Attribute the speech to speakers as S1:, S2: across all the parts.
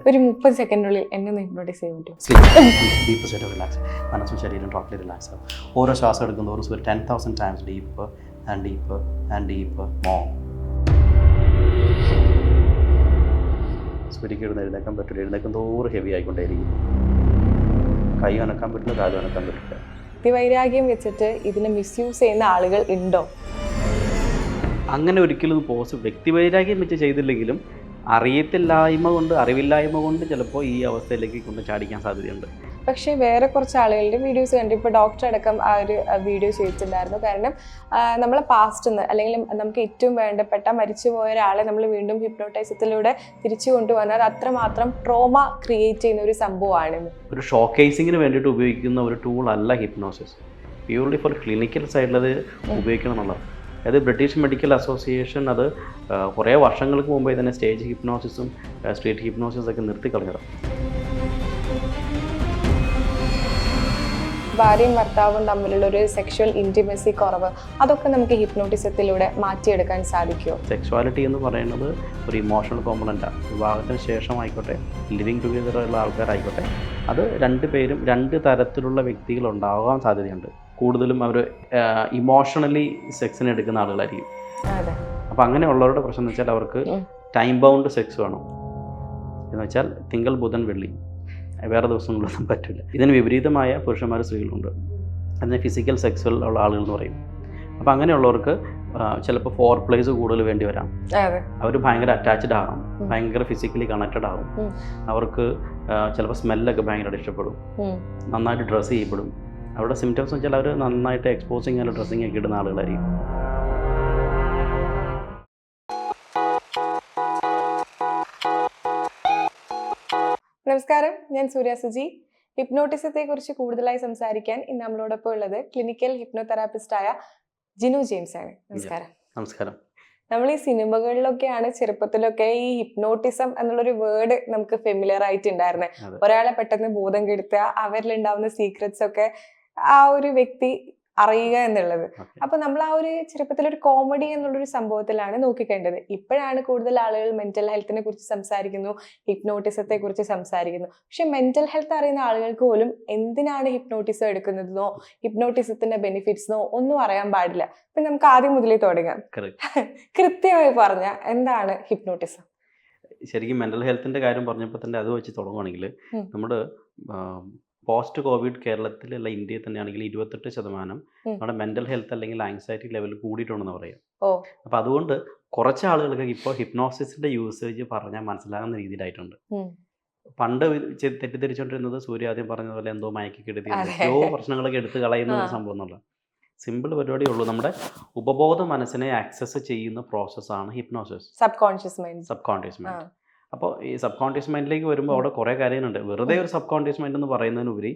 S1: ഒരു 30 സെക്കൻഡിനുള്ളിൽ എന്നെ ഒന്ന് ഹിപ്നോട്ടൈസ് ചെയ്യാൻ പറ്റും?
S2: ഡീപ്പ് സ്റ്റേറ്റ് റിലാക്സ്, മനസ്സും ശരീരം ടോട്ടലി റിലാക്സ് ആവും. ഓരോ ശ്വാസം എടുക്കുന്നതോറും ഒരു 10,000 times deep and deep and deep more. ഒരിക്കലും എഴുന്നേക്കാൻ പറ്റില്ല, എഴുന്നേക്കും തോറും ഹെവി ആയിക്കൊണ്ടേയിരിക്കും. കൈ അനക്കാൻ പറ്റില്ല, കാലും അനക്കാൻ പറ്റില്ല.
S1: വ്യക്തിവൈരാഗ്യം വെച്ചിട്ട് ഇതിനെ മിസ്യൂസ് ചെയ്യുന്ന ആളുകൾ ഉണ്ടോ?
S2: അങ്ങനെ ഒരിക്കലും വ്യക്തിവൈരാഗ്യം വെച്ച് ചെയ്തില്ലെങ്കിലും അറിവില്ലായ്മ കൊണ്ട് ചിലപ്പോൾ ഈ അവസ്ഥയിലേക്ക് കൊണ്ട് ചാടിക്കാൻ സാധ്യതയുണ്ട്.
S1: പക്ഷേ വേറെ കുറച്ച് ആളുകളുടെ വീഡിയോസ് കണ്ടു. ഇപ്പോൾ ഡോക്ടർ അടക്കം ആ ഒരു വീഡിയോ ചെയ്തിട്ടുണ്ടായിരുന്നു. കാരണം നമ്മളെ പാസ്റ്റിൽ നിന്ന് അല്ലെങ്കിൽ നമുക്ക് ഏറ്റവും വേണ്ടപ്പെട്ട മരിച്ചുപോയ ഒരാളെ നമ്മൾ വീണ്ടും ഹിപ്നോട്ടൈസത്തിലൂടെ തിരിച്ചു കൊണ്ടുവന്നാൽ അത്രമാത്രം ട്രോമ ക്രിയേറ്റ് ചെയ്യുന്ന ഒരു സംഭവമാണ്.
S2: ഒരു ഷോക്കേസിങ്ങിന് വേണ്ടിയിട്ട് ഉപയോഗിക്കുന്ന ഒരു ടൂൾ അല്ല ഹിപ്നോസിസ്. പ്യൂർലി ഫോർ ക്ലിനിക്കൽ സൈഡിലത് ഉപയോഗിക്കണം എന്നുള്ളത്. അത് ബ്രിട്ടീഷ് മെഡിക്കൽ അസോസിയേഷൻ അത് കുറേ വർഷങ്ങൾക്ക് മുമ്പേ തന്നെ സ്റ്റേജ് ഹിപ്നോസിസും സ്ട്രീറ്റ് ഹിപ്നോസിസൊക്കെ നിർത്തിക്കളഞ്ഞത്.
S1: ഭാര്യയും ഭർത്താവും തമ്മിലുള്ള ഒരു സെക്ഷൽ ഇൻറ്റിമസി കുറവ്, അതൊക്കെ നമുക്ക് ഹിപ്നോട്ടിസത്തിലൂടെ മാറ്റിയെടുക്കാൻ സാധിക്കുമോ?
S2: സെക്സ്വാലിറ്റി എന്ന് പറയുന്നത് ഒരു ഇമോഷണൽ കോമ്പണൻ്റാണ്. വിവാഹത്തിന് ശേഷമായിക്കോട്ടെ, ലിവിങ് ടുഗെദറുള്ള ആൾക്കാരായിക്കോട്ടെ, അത് രണ്ടുപേരും രണ്ട് തരത്തിലുള്ള വ്യക്തികളുണ്ടാകാൻ സാധ്യതയുണ്ട്. കൂടുതലും അവർ ഇമോഷണലി സെക്സിന് എടുക്കുന്ന ആളുകളായിരിക്കും. അപ്പോൾ അങ്ങനെയുള്ളവരുടെ പ്രശ്നം എന്ന് വെച്ചാൽ അവർക്ക് ടൈം ബൗണ്ട് സെക്സ് വേണം. എന്ന് വെച്ചാൽ തിങ്കൾ ബുധൻ വെള്ളി, വേറെ ദിവസങ്ങളൊന്നും പറ്റില്ല. ഇതിന് വിപരീതമായ പുരുഷന്മാരും സ്ത്രീകളുണ്ട്. അതിന് ഫിസിക്കൽ സെക്സ്വൽ ഉള്ള ആളുകൾ എന്ന് പറയും. അപ്പോൾ അങ്ങനെയുള്ളവർക്ക് ചിലപ്പോൾ ഫോർ പ്ലേസ് കൂടുതൽ വേണ്ടി വരാം. അവർ ഭയങ്കര അറ്റാച്ച്ഡ് ആകും, ഭയങ്കര ഫിസിക്കലി കണക്റ്റഡ് ആകും. അവർക്ക് ചിലപ്പോൾ സ്മെല്ലൊക്കെ ഭയങ്കരമായിട്ട് ഇഷ്ടപ്പെടും, നന്നായിട്ട് ഡ്രസ്സ് ചെയ്യപ്പെടും. അവരുടെ സിംറ്റംസ് വെച്ചാൽ അവർ നന്നായിട്ട് എക്സ്പോസിങ് ആയാലും ഡ്രസ്സിങ് ഒക്കെ ഇടുന്ന ആളുകളായിരിക്കും.
S1: നമസ്കാരം, ഞാൻ സൂര്യ സുജി. ഹിപ്നോട്ടിസത്തെ കുറിച്ച് കൂടുതലായി സംസാരിക്കാൻ ഇന്ന് നമ്മളോടൊപ്പം ഉള്ളത് ക്ലിനിക്കൽ ഹിപ്നോതെറാപ്പിസ്റ്റായ ജിനു ജെയിംസ് ആണ്. നമസ്കാരം.
S2: നമസ്കാരം.
S1: നമ്മൾ ഈ സിനിമകളിലൊക്കെയാണ് ചെറുപ്പത്തിലൊക്കെ ഈ ഹിപ്നോട്ടിസം എന്നുള്ളൊരു വേർഡ് നമുക്ക് ഫെമിലിയർ ആയിട്ടുണ്ടായിരുന്നത്. ഒരാളെ പെട്ടെന്ന് ബോധം കെടുത്തുക, അവരിലുണ്ടാവുന്ന സീക്രറ്റ്സ് ഒക്കെ ആ ഒരു വ്യക്തി അറിയുക എന്നുള്ളത്. അപ്പൊ നമ്മൾ ആ ഒരു ചെറുപ്പത്തിലൊരു കോമഡി എന്നുള്ളൊരു സംഭവത്തിലാണ് നോക്കിക്കേണ്ടത്. ഇപ്പോഴാണ് കൂടുതൽ ആളുകൾ മെന്റൽ ഹെൽത്തിനെ കുറിച്ച് സംസാരിക്കുന്നു, ഹിപ്നോട്ടിസത്തെ കുറിച്ച് സംസാരിക്കുന്നു. പക്ഷെ മെന്റൽ ഹെൽത്ത് അറിയുന്ന ആളുകൾക്ക് പോലും എന്തിനാണ് ഹിപ്നോട്ടിസം എടുക്കുന്നതെന്നോ ഹിപ്നോട്ടിസത്തിന്റെ ബെനിഫിറ്റ്സിനോ ഒന്നും അറിയാൻ പാടില്ല. അപ്പൊ നമുക്ക് ആദ്യം മുതലേ തുടങ്ങാം. കൃത്യമായി പറഞ്ഞ എന്താണ് ഹിപ്നോട്ടിസം?
S2: ശരിക്കും മെന്റൽ ഹെൽത്തിന്റെ കാര്യം പറഞ്ഞപ്പോൾ തന്നെ അത് വെച്ച് തുടങ്ങുകയാണെങ്കിൽ നമ്മുടെ പോസ്റ്റ് കോവിഡ് കേരളത്തിലുള്ള ഇന്ത്യയിൽ തന്നെയാണെങ്കിൽ 28% നമ്മുടെ മെന്റൽ ഹെൽത്ത് അല്ലെങ്കിൽ ആങ്സൈറ്റി ലെവൽ കൂടിയിട്ടുണ്ടെന്ന് പറയാം. അപ്പൊ അതുകൊണ്ട് കുറച്ച് ആളുകൾക്ക് ഇപ്പോൾ ഹിപ്നോസിസിന്റെ യൂസേജ് പറഞ്ഞാൽ മനസ്സിലാകുന്ന രീതിയിലായിട്ടുണ്ട്. പണ്ട് തെറ്റിദ്ധരിച്ചുകൊണ്ടിരുന്നത് സൂര്യ ആദ്യം പറഞ്ഞതുപോലെ എന്തോ മയക്കി കിടത്തി എത്രയോ പ്രശ്നങ്ങളൊക്കെ എടുത്ത് കളയുന്ന ഒരു സംഭവം എന്നുള്ള സിമ്പിൾ പരിപാടിയേ ഉള്ളൂ. നമ്മുടെ ഉപബോധ മനസ്സിനെ ആക്സസ് ചെയ്യുന്ന പ്രോസസ്സാണ് ഹിപ്നോസിസ്.
S1: Sub conscious mind.
S2: അപ്പോൾ ഈ സബ് കോൺഷ്യസ് മൈൻഡിലേക്ക് വരുമ്പോൾ അവിടെ കുറേ കാര്യങ്ങളുണ്ട്. വെറുതെ ഒരു സബ് കോൺഷ്യസ് മൈൻഡ് എന്ന് പറയുന്നതിനുപരി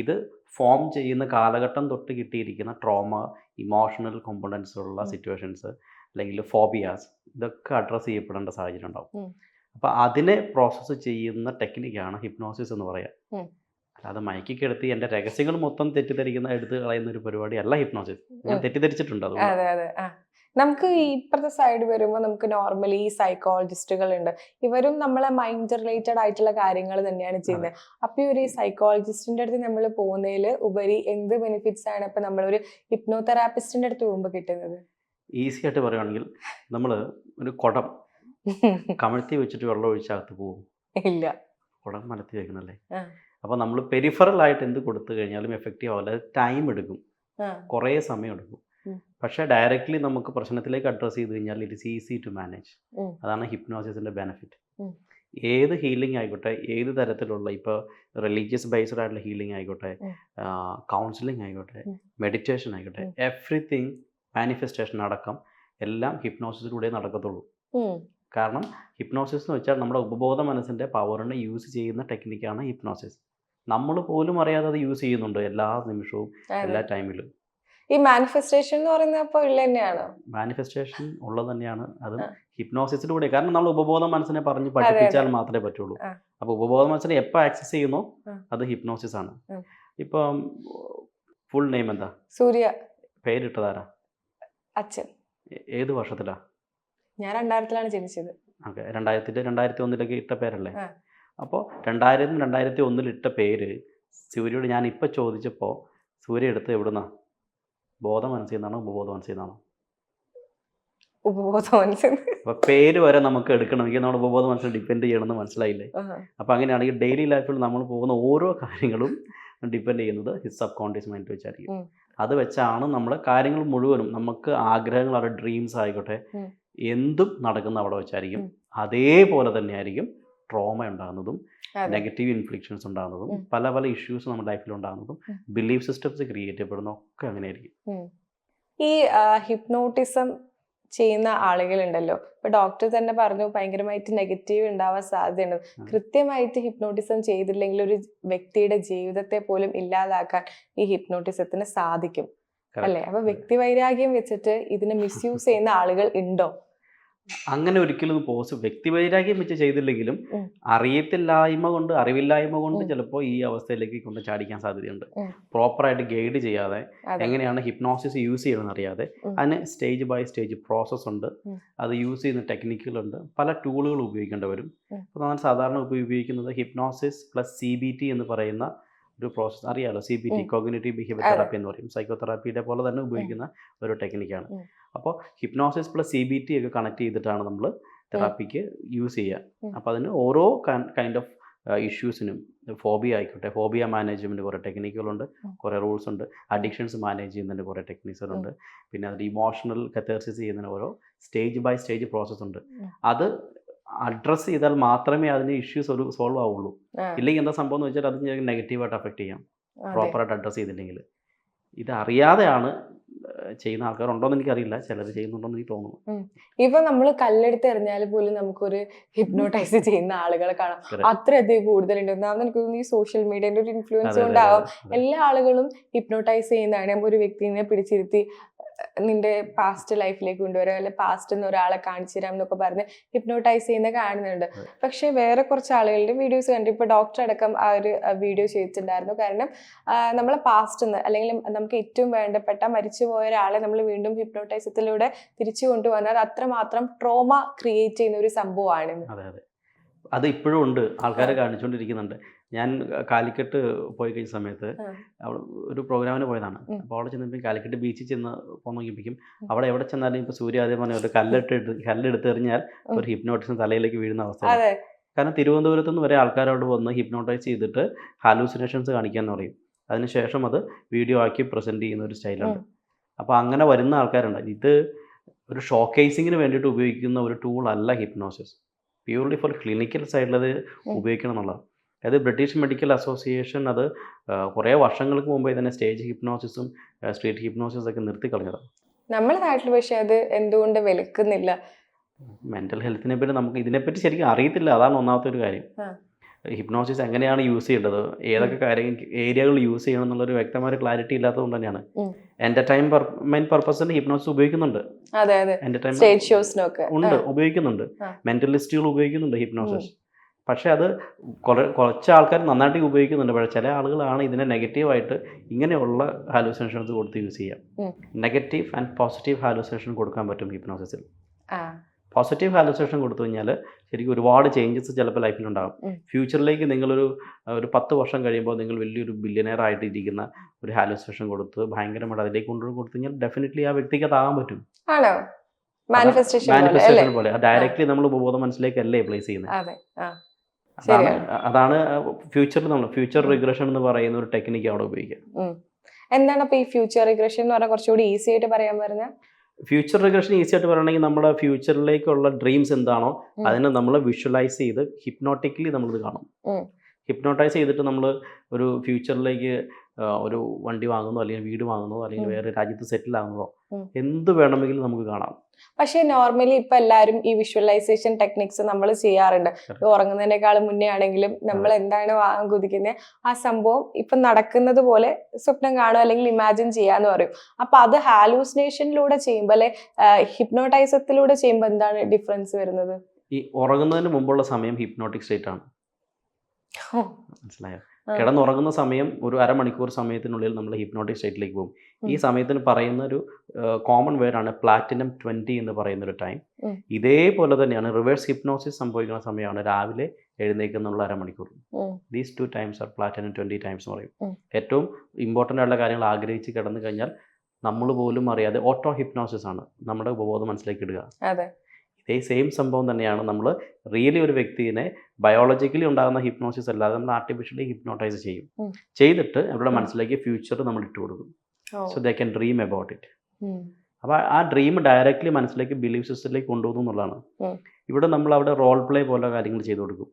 S2: ഇത് ഫോം ചെയ്യുന്ന കാലഘട്ടം തൊട്ട് കിട്ടിയിരിക്കുന്ന ട്രോമ, ഇമോഷണൽ കോമ്പണൻസ് ഉള്ള സിറ്റുവേഷൻസ് അല്ലെങ്കിൽ ഫോബിയാസ്, ഇതൊക്കെ അഡ്രസ്സ് ചെയ്യപ്പെടേണ്ട സാഹചര്യം ഉണ്ടാവും. അപ്പോൾ അതിനെ പ്രോസസ്സ് ചെയ്യുന്ന ടെക്നിക്കാണ് ഹിപ്നോസിസ് എന്ന് പറയാം. അല്ലാതെ മയക്കിക്കെടുത്തി എൻ്റെ രഹസ്യങ്ങൾ മൊത്തം എടുത്ത് കളയുന്ന ഒരു പരിപാടി അല്ല ഹിപ്നോസിസ്. ഞാൻ തെറ്റിദ്ധരിച്ചിട്ടുണ്ട്. അതുകൊണ്ട്
S1: നമുക്ക് ഇപ്പുറത്തെ സൈഡ് വരുമ്പോൾ നമുക്ക് നോർമലി സൈക്കോളജിസ്റ്റുകൾ ഉണ്ട്. ഇവരും നമ്മളെ മൈൻഡ് റിലേറ്റഡ് ആയിട്ടുള്ള കാര്യങ്ങൾ തന്നെയാണ് ചെയ്യുന്നത്. അപ്പൊ ഈ ഒരു സൈക്കോളജിസ്റ്റിന്റെ അടുത്ത് നമ്മൾ പോകുന്നതിൽ ഉപരി എന്ത് ബെനിഫിറ്റ്സ് ആണ് ഇപ്പൊ നമ്മളൊരു ഹിപ്നോതെറാപ്പിസ്റ്റിന്റെ അടുത്ത് പോകുമ്പോൾ കിട്ടുന്നത്?
S2: ഈസി ആയിട്ട് പറയുകയാണെങ്കിൽ നമ്മൾ ഒരു കുടം കമഴ്ത്തി വെച്ചിട്ട് വെള്ളം ഒഴിച്ചകത്ത് പോകും? ഇല്ല. കുടം മലത്തി വെക്കുന്നല്ലേ. അപ്പോൾ നമ്മൾ പെരിഫറൽ ആയിട്ട് എന്ത് കൊടുത്തു കഴിഞ്ഞാലും എഫക്റ്റീവ് ആവില്ല. അത് ടൈം എടുക്കും, കുറേ സമയം എടുക്കും. പക്ഷേ ഡയറക്റ്റ്ലി നമുക്ക് പ്രശ്നത്തിലേക്ക് അഡ്രസ്സ് ചെയ്ത് കഴിഞ്ഞാൽ it is easy to manage. അതാണ് ഹിപ്നോസിസിൻ്റെ ബെനിഫിറ്റ്. ഏത് ഹീലിംഗ് ആയിക്കോട്ടെ, ഏത് തരത്തിലുള്ള ഇപ്പോൾ റിലീജിയസ് ബേസ്ഡ് ആയിട്ടുള്ള ഹീലിംഗ് ആയിക്കോട്ടെ, കൗൺസിലിംഗ് ആയിക്കോട്ടെ, മെഡിറ്റേഷൻ ആയിക്കോട്ടെ, എവ്രിതിങ്, മാനിഫെസ്റ്റേഷൻ അടക്കം എല്ലാം ഹിപ്നോസിസിലൂടെ നടക്കത്തുള്ളൂ. കാരണം ഹിപ്നോസിസ് എന്ന് വെച്ചാൽ നമ്മുടെ ഉപബോധ മനസ്സിൻ്റെ പവറിനെ യൂസ് ചെയ്യുന്ന ടെക്നിക്കാണ് ഹിപ്നോസിസ്. നമ്മൾ പോലും അറിയാതെ അത് യൂസ് ചെയ്യുന്നുണ്ട് എല്ലാ നിമിഷവും, എല്ലാ ടൈമിലും.
S1: ഈ മാനിഫെസ്റ്റേഷൻ എന്ന് പറയുന്നത് ഉള്ള തന്നെയാണോ?
S2: മാനിഫെസ്റ്റേഷൻ ഉള്ളത് തന്നെയാണ്. അത് ഹിപ്നോസിസിലൂടെ, കാരണം നമ്മൾ ഉപബോധ മനസ്സിനെ പറഞ്ഞ് പഠിപ്പിച്ചാൽ മാത്രമേ പറ്റുള്ളൂ. അപ്പോൾ ഉപബോധ മനസ്സിനെ എപ്പോൾ ആക്സസ് ചെയ്യുന്നോ അത് ഹിപ്നോസിസ് ആണ്. ഇപ്പം ഫുൾ നെയിം എന്താ?
S1: സൂര്യ.
S2: പേരിട്ടതാരാ?
S1: അച്ഛൻ.
S2: ഏത് വർഷത്തിലാ?
S1: ഞാൻ 2000-ലാണ് ജനിച്ചത്.
S2: ഓക്കെ. 2001 ഇട്ട പേരല്ലേ? അപ്പോൾ 2001 ഇട്ട പേര് സൂര്യയോട് ഞാൻ ഇപ്പോൾ ചോദിച്ചപ്പോൾ സൂര്യ എടുത്ത് എവിടുന്നാ? ബോധ മനസ്സിൽ നിന്നാണോ ഉപബോധ മനസ്സിൽ നിന്നാണോ?
S1: ഉപബോധ മനസ്സിൽ.
S2: അപ്പോൾ പേര് വരെ നമുക്ക് എടുക്കണമെങ്കിൽ നമ്മുടെ ഉപബോധ മനസ്സിൽ ഡിപ്പെൻഡ് ചെയ്യണമെന്ന് മനസ്സിലായില്ലേ? അപ്പോൾ അങ്ങനെയാണെങ്കിൽ ഡെയിലി ലൈഫിൽ നമ്മൾ പോകുന്ന ഓരോ കാര്യങ്ങളും ഡിപ്പെൻഡ് ചെയ്യുന്നത് ഹിസ് സബ് കോൺഷ്യസ് മൈൻഡ് വെച്ചായിരിക്കും. അത് വെച്ചാണ് നമ്മൾ കാര്യങ്ങൾ മുഴുവനും, നമുക്ക് ആഗ്രഹങ്ങൾ, അവരുടെ ഡ്രീംസ് ആയിക്കോട്ടെ, എന്തും നടക്കുന്ന അവിടെ വെച്ചായിരിക്കും. അതേപോലെ തന്നെയായിരിക്കും ട്രോമ ഉണ്ടാകുന്നതും നെഗറ്റീവ് ഇൻഫ്ലിക്ഷൻസ് ഉണ്ടാകുന്നതും പല പല ഇഷ്യൂസ് നമ്മുടെ ലൈഫിൽ ഉണ്ടാകുന്നതും ബിലീഫ് സിസ്റ്റംസ് ക്രിയേറ്റ് ചെയ്യപ്പെടുന്നതും ഒക്കെ അങ്ങനെയായിരിക്കും.
S1: ഈ ഹിപ്നോട്ടിസം ചെയ്യുന്ന ആളുകളുണ്ടല്ലോ, ഇപ്പൊ ഡോക്ടർ തന്നെ പറഞ്ഞു ഭയങ്കരമായിട്ട് നെഗറ്റീവ് ഉണ്ടാവാൻ സാധ്യതയുണ്ട്. കൃത്യമായിട്ട് ഹിപ്നോട്ടിസം ചെയ്തില്ലെങ്കിൽ ഒരു വ്യക്തിയുടെ ജീവിതത്തെ പോലും ഇല്ലാതാക്കാൻ ഈ ഹിപ്നോട്ടിസത്തിന് സാധിക്കും അല്ലെ? അപ്പൊ വ്യക്തി വൈരാഗ്യം വെച്ചിട്ട് ഇതിനെ മിസ്യൂസ് ചെയ്യുന്ന ആളുകൾ ഉണ്ടോ?
S2: അങ്ങനെ ഒരിക്കലും വ്യക്തി വൈരാഗ്യം വെച്ച് ചെയ്തില്ലെങ്കിലും അറിവില്ലായ്മ കൊണ്ട് ചിലപ്പോൾ ഈ അവസ്ഥയിലേക്ക് കൊണ്ട് ചാടിക്കാൻ സാധ്യതയുണ്ട്. പ്രോപ്പറായിട്ട് ഗൈഡ് ചെയ്യാതെ, എങ്ങനെയാണ് ഹിപ്നോസിസ് യൂസ് ചെയ്യണമെന്ന് അറിയാതെ, അതിന് സ്റ്റേജ് ബൈ സ്റ്റേജ് പ്രോസസ്സ് ഉണ്ട്. അത് യൂസ് ചെയ്യുന്ന ടെക്നിക്കുകളുണ്ട്, പല ടൂളുകൾ ഉപയോഗിക്കേണ്ടി വരും. അപ്പോൾ നമ്മൾ സാധാരണ ഉപയോഗിക്കുന്നത് ഹിപ്നോസിസ് പ്ലസ് CBT എന്ന് പറയുന്ന ഒരു പ്രോസസ്സ് അറിയാലോ. CBT കോഗ്നിറ്റീവ് ബിഹേവിയർ തെറാപ്പി എന്ന് പറയും. സൈക്കോതെറാപ്പിയുടെ പോലെ തന്നെ ഉപയോഗിക്കുന്ന ഒരു ടെക്നിക്കാണ്. അപ്പോൾ ഹിപ്നോസിസ് പ്ലസ് CBT ഒക്കെ കണക്ട് ചെയ്തിട്ടാണ് നമ്മൾ തെറാപ്പിക്ക് യൂസ് ചെയ്യുക. അപ്പോൾ അതിന് ഓരോ കൈൻഡ് ഓഫ് ഇഷ്യൂസിനും, ഫോബിയ ആയിക്കോട്ടെ, ഫോബിയ മാനേജ്മെൻറ്റ് കുറേ ടെക്നിക്കുകളുണ്ട്, കുറേ റൂൾസ് ഉണ്ട്. അഡിക്ഷൻസ് മാനേജ് ചെയ്യുന്നതിന് കുറേ ടെക്നിക്സുകളുണ്ട്. പിന്നെ അതിൻ്റെ ഇമോഷണൽ കത്തേർസിസ് ചെയ്യുന്നതിന് ഓരോ സ്റ്റേജ് ബൈ സ്റ്റേജ് പ്രോസസ്സ് ഉണ്ട്. അത് അഡ്രസ്സ് ചെയ്താൽ മാത്രമേ അതിന് ഇഷ്യൂസ് സോൾവ് ആവുള്ളൂ. ഇല്ലെങ്കിൽ എന്താ സംഭവം എന്ന് വെച്ചാൽ അത് നെഗറ്റീവായിട്ട് അഫക്റ്റ് ചെയ്യാം, പ്രോപ്പറായിട്ട് അഡ്രസ്സ് ചെയ്തില്ലെങ്കിൽ. ഇതറിയാതെയാണ് ചെയ്യുന്ന ആൾക്കാരുണ്ടോന്ന് എനിക്കറിയില്ല, ചിലർ ചെയ്യുന്നുണ്ടോന്ന് എനിക്ക് തോന്നുന്നു.
S1: ഇപ്പൊ നമ്മൾ കല്ലെടുത്ത് എറിഞ്ഞാൽ പോലും നമുക്കൊരു ഹിപ്നോട്ടൈസ് ചെയ്യുന്ന ആളുകളെ കാണാം, അത്രയധികം കൂടുതലുണ്ട്. ഒന്നാമത് എനിക്ക് തോന്നുന്നു ഈ സോഷ്യൽ മീഡിയന്റെ ഒരു ഇൻഫ്ലുവൻസ് കൊണ്ടാവും എല്ലാ ആളുകളും ഹിപ്നോട്ടൈസ് ചെയ്യുന്നതാണ്. ഒരു വ്യക്തിനെ പിടിച്ചിരുത്തി നിന്റെ പാസ്റ്റ് ലൈഫിലേക്ക് കൊണ്ടുവരാം, അല്ലെ പാസ്റ്റ് എന്ന് ഒരാളെ കാണിച്ചു തരാം എന്നൊക്കെ പറഞ്ഞ് ഹിപ്നോട്ടൈസ് ചെയ്യുന്ന കാണുന്നുണ്ട്. പക്ഷെ വേറെ കുറച്ച് ആളുകളുടെ വീഡിയോസ് കണ്ടു. ഇപ്പൊ ഡോക്ടർ അടക്കം ആ ഒരു വീഡിയോ ചെയ്തിട്ടുണ്ടായിരുന്നു. കാരണം നമ്മളെ പാസ്റ്റ് അല്ലെങ്കിൽ നമുക്ക് ഏറ്റവും വേണ്ടപ്പെട്ട മരിച്ചുപോയ ഒരാളെ നമ്മൾ വീണ്ടും ഹിപ്നോട്ടൈസത്തിലൂടെ തിരിച്ചു കൊണ്ടുവന്നാൽ അത് അത്രമാത്രം ട്രോമ ക്രിയേറ്റ് ചെയ്യുന്ന ഒരു സംഭവമാണ്.
S2: അത് ഇപ്പോഴും ഉണ്ട്, ആൾക്കാരെ കാണിച്ചുകൊണ്ടിരിക്കുന്നുണ്ട്. ഞാൻ കാലിക്കറ്റ് പോയി കഴിഞ്ഞ സമയത്ത് അവിടെ ഒരു പ്രോഗ്രാമിന് പോയതാണ്. അപ്പോൾ അവിടെ ചെന്നപ്പോൾ കാലിക്കറ്റ് ബീച്ചിൽ ചെന്ന് പോകാൻ നോക്കിയപ്പോഴും അവിടെ എവിടെ ചെന്നാലും ഇപ്പോൾ സൂര്യ ആദ്യം പറഞ്ഞ ഒരു കല്ലെടുത്തെറിഞ്ഞാൽ ഒരു ഹിപ്നോട്ടിസം തലയിലേക്ക് വീഴുന്ന അവസ്ഥയാണ്. കാരണം തിരുവനന്തപുരത്ത് നിന്ന് വരെ ആൾക്കാരോട് വന്ന് ഹിപ്നോട്ടൈസ് ചെയ്തിട്ട് ഹാലൂസിനേഷൻസ് കാണിക്കാമെന്ന് പറയും. അതിനുശേഷം അത് വീഡിയോ ആക്കി പ്രസൻറ്റ് ചെയ്യുന്ന ഒരു സ്റ്റൈലുണ്ട്. അപ്പോൾ അങ്ങനെ വരുന്ന ആൾക്കാരുണ്ട്. ഇത് ഒരു ഷോക്കേസിങ്ങിന് വേണ്ടിയിട്ട് ഉപയോഗിക്കുന്ന ഒരു ടൂളല്ല ഹിപ്നോസിസ്. പ്യൂർലി ഫോർ ക്ലിനിക്കൽ സൈഡിൽ അത് ഉപയോഗിക്കണം എന്നുള്ളതാണ്. അതായത് ബ്രിട്ടീഷ് മെഡിക്കൽ അസോസിയേഷൻ അത് കുറേ വർഷങ്ങൾക്ക് മുമ്പേ തന്നെ സ്റ്റേജ് ഹിപ്നോസിസും സ്ട്രീറ്റ് ഹിപ്നോസിസും ഒക്കെ നിർത്തിക്കളഞ്ഞതാണ്.
S1: നമ്മുടെ നാട്ടിൽ പക്ഷേ അത് എന്തുകൊണ്ട് വിലക്കുന്നില്ല?
S2: മെൻ്റൽ ഹെൽത്തിനെ പറ്റി നമുക്ക് ഇതിനെപ്പറ്റി ശരിക്കും അറിയത്തില്ല, അതാണ് ഒന്നാമത്തെ ഒരു കാര്യം. ഹിപ്നോസിസ് എങ്ങനെയാണ് യൂസ് ചെയ്യേണ്ടത്, ഏതൊക്കെ ഏരിയകൾ യൂസ് ചെയ്യണം എന്നുള്ളൊരു വ്യക്തമായ ക്ലാരിറ്റി ഇല്ലാത്തതുകൊണ്ട് തന്നെയാണ്. എന്റർടൈൻമെന്റ് പർപ്പസിന് ഹിപ്നോസിസ് ഉപയോഗിക്കുന്നുണ്ട്, ഉണ്ട്, ഉപയോഗിക്കുന്നുണ്ട്. മെന്റലിസ്റ്റുകൾ ഉപയോഗിക്കുന്നുണ്ട് ഹിപ്നോസിസ്. പക്ഷേ അത് കുറച്ച് ആൾക്കാർ നന്നായിട്ട് ഉപയോഗിക്കുന്നുണ്ട്. പക്ഷേ ചില ആളുകളാണ് ഇതിനെ നെഗറ്റീവായിട്ട് ഇങ്ങനെയുള്ള ഹാലൂസിനേഷൻസ് കൊടുത്ത് യൂസ് ചെയ്യാം. നെഗറ്റീവ് ആൻഡ് പോസിറ്റീവ് ഹാലൂസിനേഷൻ കൊടുക്കാൻ പറ്റും ഹിപ്നോസിസിൽ. പോസിറ്റീവ് ഹാലൂസിനേഷൻ കൊടുത്തു കഴിഞ്ഞാൽ ശരിക്കും ഒരുപാട് ചേഞ്ചസ് ചിലപ്പോൾ ലൈഫിലുണ്ടാകും. ഫ്യൂച്ചറിലേക്ക് നിങ്ങളൊരു 10 വർഷം കഴിയുമ്പോൾ നിങ്ങൾ വലിയൊരു ബില്യനെയർ ആയിട്ട് ഇരിക്കുന്ന ഒരു ഹാലൂസിനേഷൻ കൊടുത്ത് ഭയങ്കരമായിട്ട് അതിലേക്ക് കൊടുത്തു കഴിഞ്ഞാൽ ഡെഫിനറ്റ്ലി ആ വ്യക്തിക്ക് അതാകാൻ പറ്റും. മാനിഫെസ്റ്റേഷൻ പോലെ ഡയറക്റ്റ്ലി നമ്മൾ ബോധ മനസ്സിലേക്കല്ലേ പ്ലേസ് ചെയ്യുന്നത്. അതാണ് ഫ്യൂച്ചറിൽ നമ്മൾ ഫ്യൂച്ചർ റിഗ്രഷൻ എന്ന് പറയുന്ന ഒരു ടെക്നിക്ക് അവിടെ ഉപയോഗിക്കുക.
S1: എന്താണ് അപ്പൊ ഈ ഫ്യൂച്ചർ റിഗ്രഷൻ എന്ന് പറഞ്ഞാൽ കുറച്ചുകൂടി ഈസി ആയിട്ട് പറയാൻ പറഞ്ഞാൽ?
S2: ഫ്യൂച്ചർ റിഗ്രഷൻ ഈസി ആയിട്ട് പറയണമെങ്കിൽ നമ്മുടെ ഫ്യൂച്ചറിലേക്കുള്ള ഡ്രീംസ് എന്താണോ അതിനെ നമ്മൾ വിഷ്വലൈസ് ചെയ്ത് ഹിപ്നോട്ടിക്കലി നമ്മളിത് കാണും. ഹിപ്നോട്ടൈസ് ചെയ്തിട്ട് നമ്മൾ ഒരു ഫ്യൂച്ചറിലേക്ക് ഒരു വണ്ടി വാങ്ങുന്നോ അല്ലെങ്കിൽ വീട് വാങ്ങുന്നതോ അല്ലെങ്കിൽ വേറെ രാജ്യത്ത് സെറ്റിൽ ആകുന്നതോ എന്ത് വേണമെങ്കിലും നമുക്ക് കാണാം.
S1: പക്ഷെ നോർമലി ഇപ്പൊ എല്ലാവരും ഈ വിഷ്വലൈസേഷൻ ടെക്നിക്സ് നമ്മൾ ചെയ്യാറുണ്ട്. ഉറങ്ങുന്നതിനേക്കാളും മുന്നേ ആണെങ്കിലും നമ്മൾ എന്താണ് വാങ്ങാൻ കുതിക്കുന്നത് ആ സംഭവം ഇപ്പൊ നടക്കുന്നത് പോലെ സ്വപ്നം കാണുക അല്ലെങ്കിൽ ഇമാജിൻ ചെയ്യാന്ന് പറയും. അപ്പൊ അത് ഹാലൂസിനേഷനിലൂടെ ചെയ്യുമ്പോൾ അല്ലെ ഹിപ്നോട്ടൈസത്തിലൂടെ ചെയ്യുമ്പോൾ എന്താണ് ഡിഫറൻസ് വരുന്നത്?
S2: ഈ ഉറങ്ങുന്നതിന് മുമ്പുള്ള സമയം ഹിപ്നോട്ടിക് സ്റ്റേറ്റ് ആണ്, മനസ്സിലായോ? കിടന്നുറങ്ങുന്ന സമയം ഒരു അരമണിക്കൂർ സമയത്തിനുള്ളിൽ നമ്മൾ ഹിപ്നോട്ടിക് സ്റ്റേറ്റിലേക്ക് പോകും. ഈ സമയത്തിന് പറയുന്ന ഒരു കോമൺ വേർഡാണ് പ്ലാറ്റിനം 20 എന്ന് പറയുന്ന ഒരു ടൈം. ഇതേപോലെ തന്നെയാണ് റിവേഴ്സ് ഹിപ്നോസിസ് സംഭവിക്കുന്ന സമയമാണ് രാവിലെ എഴുന്നേക്കുന്നുള്ള അരമണിക്കൂർ. These 2 times are platinum 20 times എന്ന് പറയും. ഏറ്റവും ഇമ്പോർട്ടൻ്റ് ആയിട്ടുള്ള കാര്യങ്ങൾ ആഗ്രഹിച്ച് കിടന്നു കഴിഞ്ഞാൽ നമ്മൾ പോലും അറിയാതെ ഓട്ടോ ഹിപ്നോസിസ് ആണ് നമ്മുടെ ഉപബോധം മനസ്സിലേക്ക് ഇടുക. ഇതേ സെയിം സംഭവം തന്നെയാണ് നമ്മൾ റിയലി ഒരു വ്യക്തിയെ ബയോളജിക്കലി ഉണ്ടാകുന്ന ഹിപ്നോസിസ് അല്ലാതെ നമ്മൾ ആർട്ടിഫിഷ്യലി ഹിപ്നോട്ടൈസ് ചെയ്യും. ചെയ്തിട്ട് അവരുടെ മനസ്സിലേക്ക് ഫ്യൂച്ചർ നമ്മൾ ഇട്ട് കൊടുക്കും. So they can dream about it. അപ്പോൾ ആ ഡ്രീം ഡയറക്റ്റ്ലി മനസ്സിലേക്ക് ബിലീഫ് സിസ്റ്റത്തിലേക്ക് കൊണ്ടുപോകുന്നു എന്നുള്ളതാണ്. ഇവിടെ നമ്മൾ അവിടെ റോൾ പ്ലേ പോലെ കാര്യങ്ങൾ ചെയ്തു കൊടുക്കും.